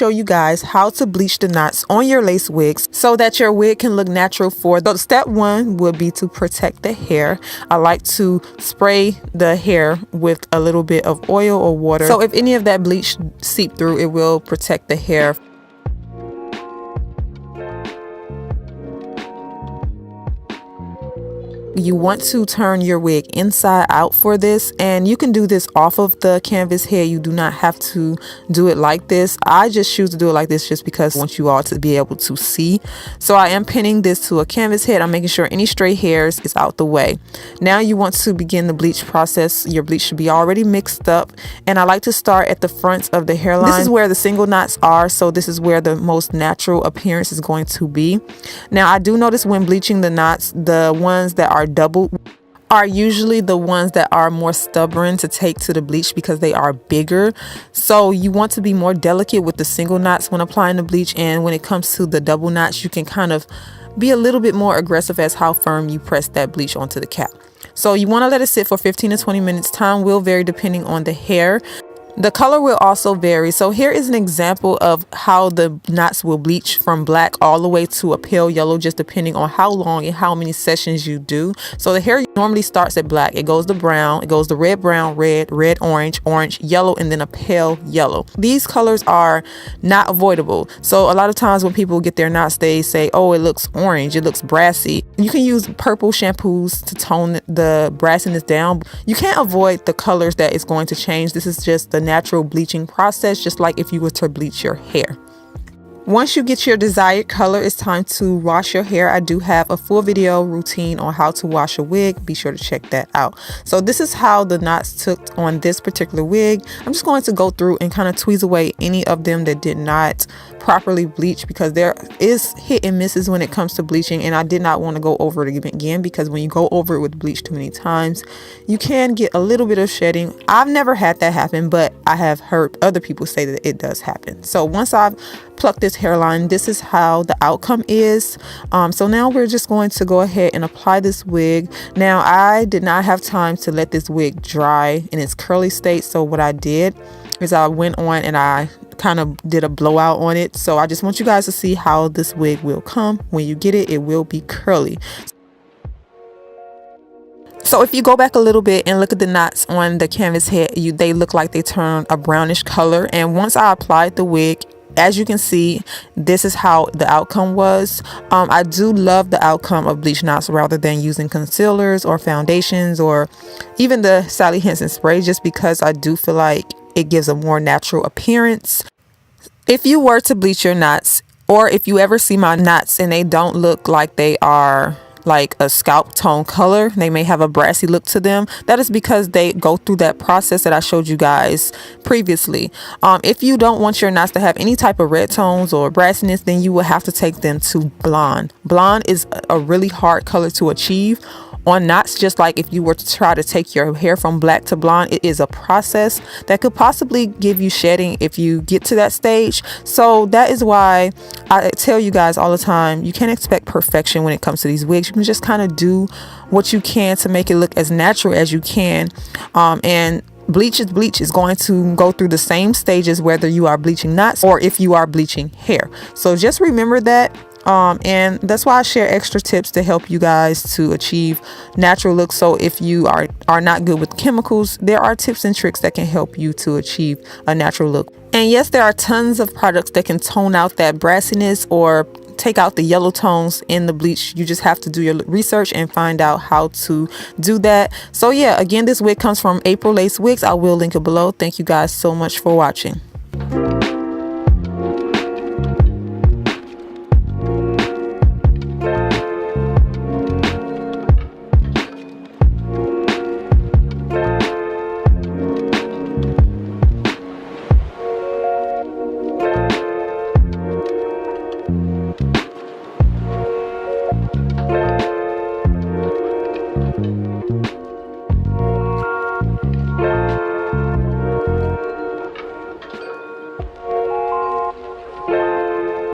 show you guys how to bleach the knots on your lace wigs so that your wig can look natural. Step one would be to protect the hair. I like to spray the hair with a little bit of oil or water, so if any of that bleach seep through, it will protect the hair. You want to turn your wig inside out for this, and you can do this off of the canvas head. You do not have to do it like this. I just choose to do it like this just because I want you all to be able to see. So I am pinning this to a canvas head. I'm making sure any stray hairs is out the way. Now you want to begin the bleach process. Your bleach should be already mixed up, and I like to start at the front of the hairline. This is where the single knots are, so this is where the most natural appearance is going to be. Now I do notice when bleaching the knots, the ones that are double are usually the ones that are more stubborn to take to the bleach because they are bigger. So you want to be more delicate with the single knots when applying the bleach, and when it comes to the double knots, you can kind of be a little bit more aggressive as how firm you press that bleach onto the cap. So you want to let it sit for 15 to 20 minutes. Time will vary depending on the hair. The color will also vary. So here is an example of how the knots will bleach from black all the way to a pale yellow, just depending on how long and how many sessions you do. So the hair normally starts at black. It goes to brown. It goes to red, brown, red, red, orange, orange, yellow, and then a pale yellow. These colors are not avoidable. So a lot of times when people get their knots, they say, oh, it looks orange. It looks brassy. You can use purple shampoos to tone the brassiness down. You can't avoid the colors that it's going to change. This is just the natural bleaching process, just like if you were to bleach your hair. Once you get your desired color, it's time to wash your hair. I do have a full video routine on how to wash a wig. Be sure to check that out. So this is how the knots took on this particular wig. I'm just going to go through and kind of tweeze away any of them that did not properly bleach, because there is hit and misses when it comes to bleaching, and I did not want to go over it again, because when you go over it with bleach too many times, you can get a little bit of shedding. I've never had that happen, but I have heard other people say that it does happen. So once I've plucked this hairline, this is how the outcome is. So now we're just going to go ahead and apply this wig. Now I did not have time to let this wig dry in its curly state, so what I did is I went on and I kind of did a blowout on it. So I just want you guys to see how this wig will come when you get it. It will be curly. So if you go back a little bit and look at the knots on the canvas head, they look like they turn a brownish color. And once I applied the wig, as you can see, this is how the outcome was. I do love the outcome of bleach knots rather than using concealers or foundations or even the Sally Hansen spray, just because I do feel like it gives a more natural appearance. If you were to bleach your knots, or if you ever see my knots and they don't look like they are like a scalp tone color, they may have a brassy look to them, that is because they go through that process that I showed you guys previously. If you don't want your knots to have any type of red tones or brassiness, then you will have to take them to blonde. Blonde is a really hard color to achieve on knots, just like if you were to try to take your hair from black to blonde. It is a process that could possibly give you shedding if you get to that stage. So that is why I tell you guys all the time, you can't expect perfection when it comes to these wigs. You can just kind of do what you can to make it look as natural as you can. And bleach is going to go through the same stages whether you are bleaching knots or if you are bleaching hair. So just remember that. And that's why I share extra tips to help you guys to achieve natural looks. So if you are not good with chemicals, there are tips and tricks that can help you to achieve a natural look. And yes, there are tons of products that can tone out that brassiness or take out the yellow tones in the bleach. You just have to do your research and find out how to do that. So yeah, again, this wig comes from April Lace Wigs. I will link it below. Thank you guys so much for watching.